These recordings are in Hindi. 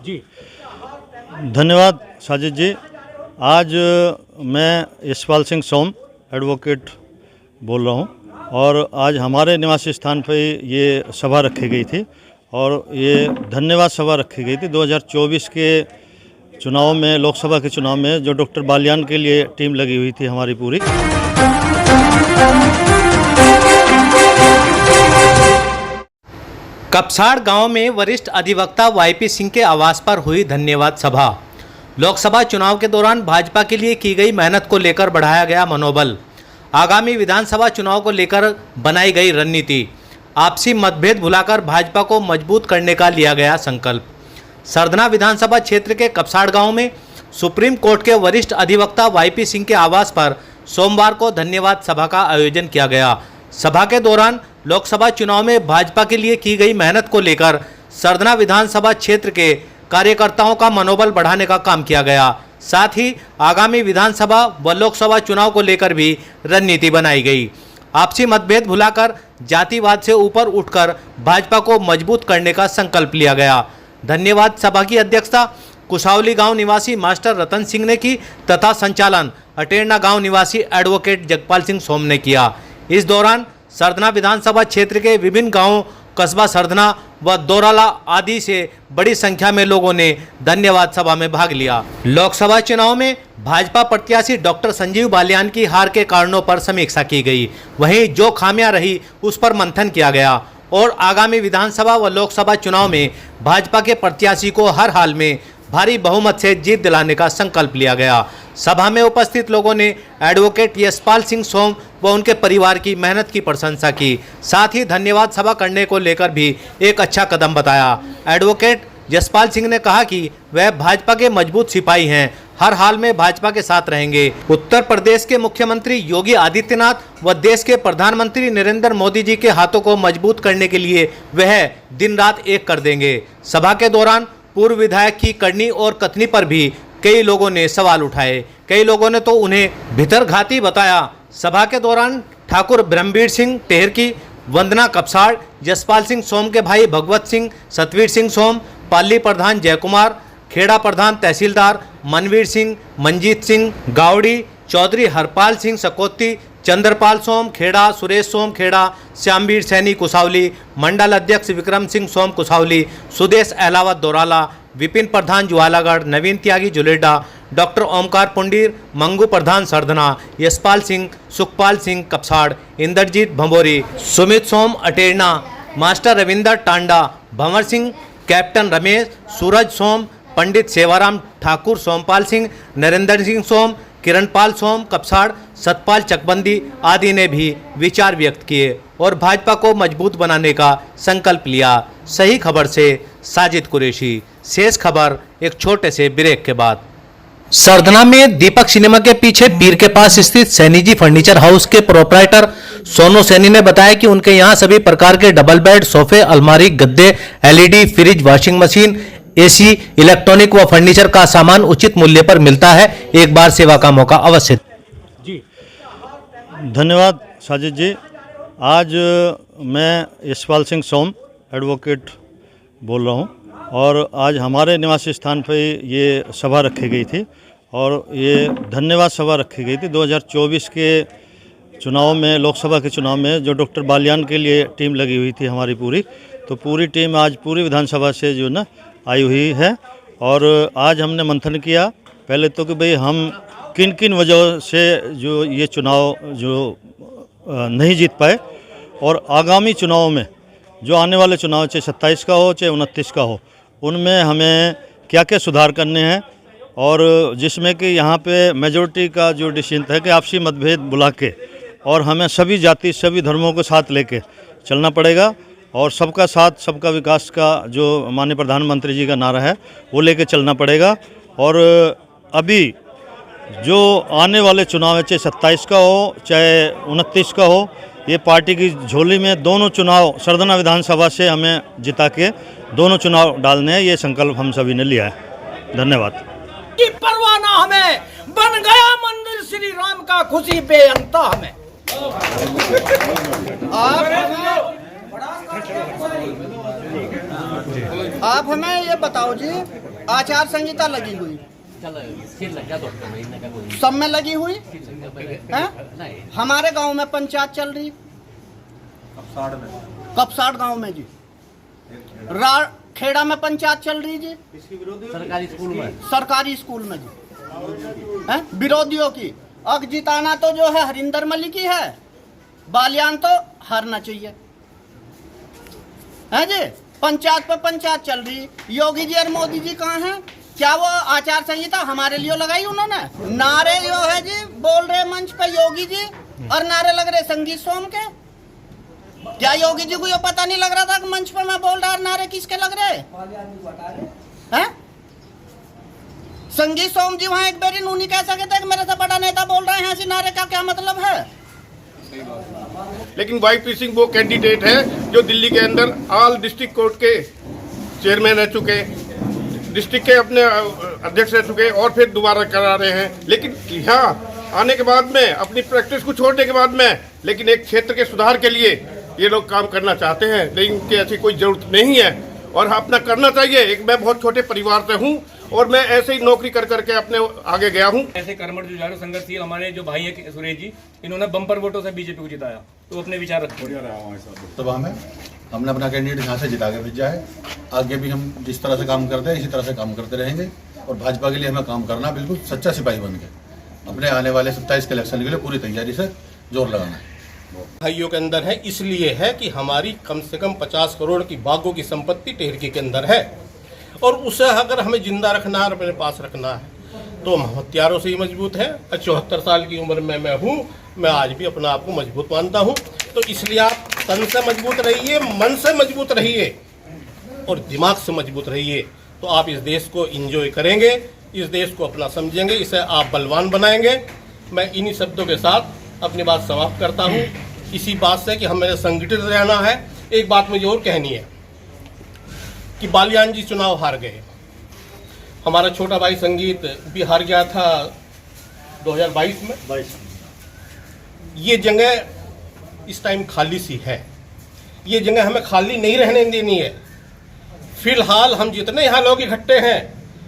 जी धन्यवाद साजिद जी। आज मैं यशपाल सिंह सोम एडवोकेट बोल रहा हूं और आज हमारे निवासी स्थान पर ये सभा रखी गई थी और ये धन्यवाद सभा रखी गई थी 2024 के चुनाव में, लोकसभा के चुनाव में जो डॉक्टर बालियान के लिए टीम लगी हुई थी हमारी पूरी। कपसाड़ गांव में वरिष्ठ अधिवक्ता वाईपी सिंह के आवास पर हुई धन्यवाद सभा। लोकसभा चुनाव के दौरान भाजपा के लिए की गई मेहनत को लेकर बढ़ाया गया मनोबल। आगामी विधानसभा चुनाव को लेकर बनाई गई रणनीति। आपसी मतभेद भुलाकर भाजपा को मजबूत करने का लिया गया संकल्प। सरधना विधानसभा क्षेत्र के कपसाड़ गांव में सुप्रीम कोर्ट के वरिष्ठ अधिवक्ता वाईपी सिंह के आवास पर सोमवार को धन्यवाद सभा का आयोजन किया गया। सभा के दौरान लोकसभा चुनाव में भाजपा के लिए की गई मेहनत को लेकर सरधना विधानसभा क्षेत्र के कार्यकर्ताओं का मनोबल बढ़ाने का काम किया गया। साथ ही आगामी विधानसभा व लोकसभा चुनाव को लेकर भी रणनीति बनाई गई। आपसी मतभेद भुलाकर जातिवाद से ऊपर उठकर भाजपा को मजबूत करने का संकल्प लिया गया। धन्यवाद सभा की अध्यक्षता कुसावली गांव निवासी मास्टर रतन सिंह ने की तथा संचालन अटेरना गांव निवासी एडवोकेट जगपाल सिंह सोम ने किया। इस दौरान सरधना विधानसभा क्षेत्र के विभिन्न गांवों, कस्बा सरधना व दोराला आदि से बड़ी संख्या में लोगों ने धन्यवाद सभा में भाग लिया। लोकसभा चुनाव में भाजपा प्रत्याशी डॉक्टर संजीव बालियान की हार के कारणों पर समीक्षा की गई। वहीं जो खामियां रही उस पर मंथन किया गया और आगामी विधानसभा व लोकसभा चुनाव में भाजपा के प्रत्याशी को हर हाल में भारी बहुमत से जीत दिलाने का संकल्प लिया गया। सभा में उपस्थित लोगों ने एडवोकेट यशपाल सिंह सोम व उनके परिवार की मेहनत की प्रशंसा की। साथ ही धन्यवाद सभा करने को लेकर भी एक अच्छा कदम बताया। एडवोकेट यशपाल सिंह ने कहा कि वह भाजपा के मजबूत सिपाही हैं, हर हाल में भाजपा के साथ रहेंगे। उत्तर प्रदेश के मुख्यमंत्री योगी आदित्यनाथ व देश के प्रधानमंत्री नरेंद्र मोदी जी के हाथों को मजबूत करने के लिए वह दिन रात एक कर देंगे। सभा के दौरान पूर्व विधायक की करनी और कथनी पर भी कई लोगों ने सवाल उठाए। कई लोगों ने तो उन्हें भितरघाती बताया। सभा के दौरान ठाकुर ब्रह्मवीर सिंह टेहर की, वंदना कपसाड़, यशपाल सिंह सोम के भाई भगवत सिंह, सतवीर सिंह सोम, पाली प्रधान जयकुमार, खेड़ा प्रधान तहसीलदार मनवीर सिंह, मंजीत सिंह गावड़ी, चौधरी हरपाल सिंह सकोती, चंद्रपाल सोम खेड़ा, सुरेश सोम खेड़ा, श्यामवीर सैनी कुसावली, मंडल अध्यक्ष विक्रम सिंह सोम कुसावली, सुदेश अहलावत दोराला, विपिन प्रधान ज्वालागढ़, नवीन त्यागी जुलेडा, डॉक्टर ओमकार पुंडीर, मंगू प्रधान सरधना, यशपाल सिंह, सुखपाल सिंह कपसाड़, इंद्रजीत भंबोरी, सुमित सोम अटेरना, मास्टर रविंदर टांडा, भंवर सिंह, कैप्टन रमेश, सूरज सोम, पंडित सेवाराम ठाकुर, सोमपाल सिंह, नरेंद्र सिंह सोम, किरणपाल सोम कपसाड़, सतपाल चकबंदी आदि ने भी विचार व्यक्त किए और भाजपा को मजबूत बनाने का संकल्प लिया। सही खबर से साजिद कुरैशी। शेष खबर एक छोटे से ब्रेक के बाद। सरधना में दीपक सिनेमा के पीछे पीर के पास स्थित सैनी जी फर्नीचर हाउस के प्रोपराइटर सोनू सैनी ने बताया कि उनके यहां सभी प्रकार के डबल बेड, सोफे, अलमारी, गद्दे, LED, fridge, washing machine, AC, electronic व फर्नीचर का सामान उचित मूल्य पर मिलता है। एक बार सेवा का मौका अवश्य। जी धन्यवाद साजिद जी। आज मैं यशपाल सिंह सोम एडवोकेट बोल रहा हूं और आज हमारे निवासी स्थान पर ये सभा रखी गई थी और ये धन्यवाद सभा रखी गई थी 2024 के चुनाव में, लोकसभा के चुनाव में जो डॉक्टर बालियान के लिए टीम लगी हुई थी हमारी पूरी। तो पूरी टीम आज पूरी विधानसभा से जो ना आई हुई है और आज हमने मंथन किया पहले तो कि भाई हम किन किन वजहों से जो ये चुनाव जो नहीं जीत पाए और आगामी चुनाव में जो आने वाले चुनाव चाहे 27 का हो चाहे 29 का हो, उनमें हमें क्या क्या सुधार करने हैं और जिसमें कि यहाँ पे मेजॉरिटी का जो डिसीजन है कि आपसी मतभेद बुला के और हमें सभी जाति सभी धर्मों को साथ लेके चलना पड़ेगा और सबका साथ सबका विकास का जो माननीय प्रधानमंत्री जी का नारा है वो लेके चलना पड़ेगा। और अभी जो आने वाले चुनाव है चाहे 27 का हो चाहे 29 का हो, ये पार्टी की झोली में दोनों चुनाव सरधना विधानसभा से हमें जिता के दोनों चुनाव डालने हैं, ये संकल्प हम सभी ने लिया है। धन्यवाद। की परवाह ना हमें, बन गया मंदिर श्री राम का, खुशी बेअंता हमें। आप आप हमें ये बताओ जी, आचार संहिता लगी हुई सब में लगी हुई है। हमारे गांव में पंचायत चल रही कपसाड़ गांव में जी, खेड़ा में पंचायत चल रही जी, सरकारी स्कूल में जी है विरोधियों की। अब जिताना तो जो है हरिंदर मलिक की है, बालियान तो हारना चाहिए है जी। पंचायत पे पंचायत चल रही, योगी जी और मोदी जी कहाँ हैं? क्या वो आचार संहिता हमारे लिए लगाई उन्होंने? नारे जो है जी बोल रहे मंच पे योगी जी, और नारे लग रहे संगीत सोम के। क्या योगी जी को ये पता नहीं लग रहा था कि मंच पे मैं बोल रहा, नारे किसके लग रहे हैं? संगीत सोम जी वहाँ एक बेरी नहीं कह सके थे कि मेरे से बड़ा नेता बोल रहे हैं, ऐसे नारे का क्या मतलब है? लेकिन वाईपी सिंह वो कैंडिडेट है जो दिल्ली के अंदर ऑल डिस्ट्रिक्ट कोर्ट के चेयरमैन रह चुके, डिस्ट्रिक्ट के अपने अध्यक्ष रह चुके और फिर दोबारा करा रहे हैं। लेकिन यहाँ आने के बाद में अपनी प्रैक्टिस को छोड़ने के बाद में, लेकिन एक क्षेत्र के सुधार के लिए ये लोग काम करना चाहते हैं, लेकिन इनकी ऐसी कोई जरूरत नहीं है और अपना करना चाहिए। एक मैं बहुत छोटे परिवार से हूँ और मैं ऐसे ही नौकरी कर करके अपने आगे गया हूँ। ऐसे कर्मठ जुझारू संघर्षशील हमारे जो भाई है सुरेश जी, इन्होंने बम्पर वोटों से बीजेपी को जिताया, तो अपने विचार रखो। सभा में हमने अपना कैंडिडेट यहाँ से जिता के भेजा है। आगे भी हम जिस तरह से काम करते हैं इसी तरह से काम करते रहेंगे और भाजपा के लिए हमें काम करना, बिल्कुल सच्चा सिपाही बन के अपने आने वाले 27 के इलेक्शन के लिए पूरी तैयारी से जोर लगाना है। भाइयों के अंदर है, इसलिए है कि हमारी कम से कम 50 करोड़ की बागों की संपत्ति टेहरकी के अंदर है और उसे अगर हमें जिंदा रखना है और अपने पास रखना है तो हम हथियारों से ही मजबूत है। 74 साल की उम्र में मैं हूँ, मैं आज भी अपने आप को मजबूत मानता हूँ। तो इसलिए आप तन से मजबूत रहिए, मन से मजबूत रहिए और दिमाग से मजबूत रहिए, तो आप इस देश को एंजॉय करेंगे, इस देश को अपना समझेंगे, इसे आप बलवान बनाएंगे। मैं इन्हीं शब्दों के साथ अपनी बात समाप्त करता हूँ, इसी बात से कि हमें संगठित रहना है। एक बात मुझे और कहनी है कि बालियान जी चुनाव हार गए, हमारा छोटा भाई संगीत भी हार गया था 2022 में। ये जगह इस टाइम खाली सी है, ये जगह हमें खाली नहीं रहने देनी है। फिलहाल हम जितने यहाँ लोग इकट्ठे हैं,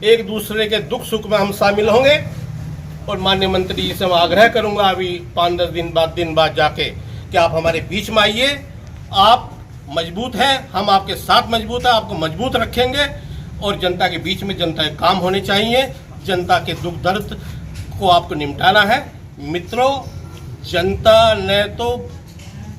एक दूसरे के दुख सुख में हम शामिल होंगे और माननीय मंत्री जी से मैं आग्रह करूंगा अभी 5-10 दिन बाद जाके कि आप हमारे बीच में आइए। आप मजबूत हैं, हम आपके साथ मजबूत हैं, आपको मजबूत रखेंगे और जनता के बीच में जनता के काम होने चाहिए। जनता के दुख दर्द को आपको निपटाना है। मित्रों, जनता ने तो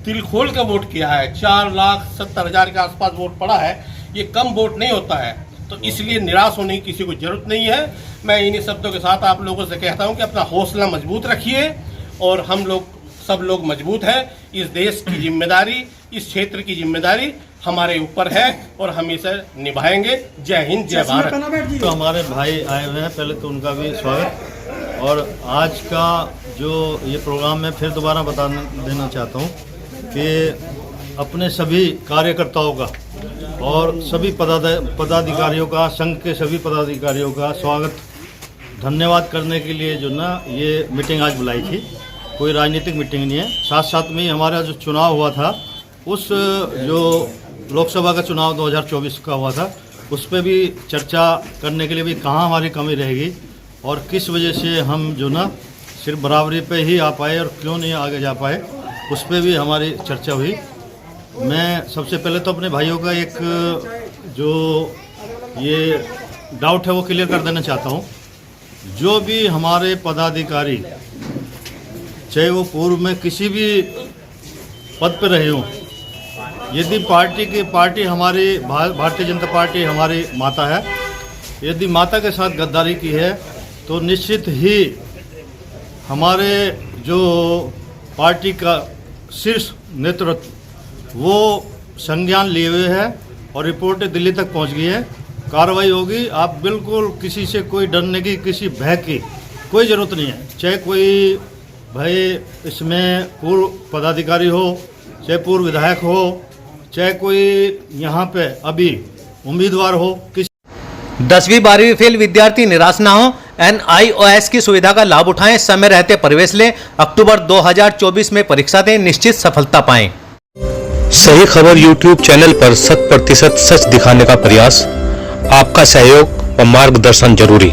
दिल खोल के वोट किया है, 4,70,000 के आसपास वोट पड़ा है, ये कम वोट नहीं होता है, तो इसलिए निराश होने की किसी को जरूरत नहीं है। मैं इन्हीं शब्दों के साथ आप लोगों से कहता हूं कि अपना हौसला मजबूत रखिए और हम लोग सब लोग मजबूत हैं। इस देश की जिम्मेदारी, इस क्षेत्र की जिम्मेदारी हमारे ऊपर है और हम इसे निभाएंगे। जय हिंद, जय भारत। तो हमारे भाई आए हुए हैं, पहले तो उनका भी स्वागत। और आज का जो ये प्रोग्राम मैं फिर दोबारा बता देना चाहता हूँ कि अपने सभी कार्यकर्ताओं का और सभी पदाधिकारियों का, संघ के सभी पदाधिकारियों का स्वागत, धन्यवाद करने के लिए जो ना ये मीटिंग आज बुलाई थी। कोई राजनीतिक मीटिंग नहीं है। साथ साथ में हमारा जो चुनाव हुआ था, उस जो लोकसभा का चुनाव 2024 का हुआ था, उस पर भी चर्चा करने के लिए भी कहाँ हमारी कमी रहेगी और किस वजह से हम जो ना सिर्फ बराबरी पे ही आ पाए और क्यों नहीं आगे जा पाए, उस पर भी हमारी चर्चा हुई। मैं सबसे पहले तो अपने भाइयों का एक जो ये डाउट है वो क्लियर कर देना चाहता हूँ। जो भी हमारे पदाधिकारी, चाहे वो पूर्व में किसी भी पद पर रहे हों, यदि पार्टी हमारी भारतीय जनता पार्टी हमारी माता है, यदि माता के साथ गद्दारी की है तो निश्चित ही हमारे जो पार्टी का शीर्ष नेतृत्व वो संज्ञान लिए हुए है और रिपोर्ट दिल्ली तक पहुंच गई है। कार्रवाई होगी। आप बिल्कुल किसी से कोई डरने की, किसी भय की कोई ज़रूरत नहीं है। चाहे कोई भाई इसमें पूर्व पदाधिकारी हो, चाहे पूर्व विधायक हो, चाहे कोई यहाँ पे अभी उम्मीदवार हो, 10वीं 12वीं फेल विद्यार्थी निराश ना हो, NIOS की सुविधा का लाभ उठाएं, समय रहते प्रवेश लें, अक्टूबर 2024 में परीक्षा दें, निश्चित सफलता पाएं। सही खबर YouTube चैनल पर 100% सच दिखाने का प्रयास। आपका सहयोग व मार्गदर्शन जरूरी।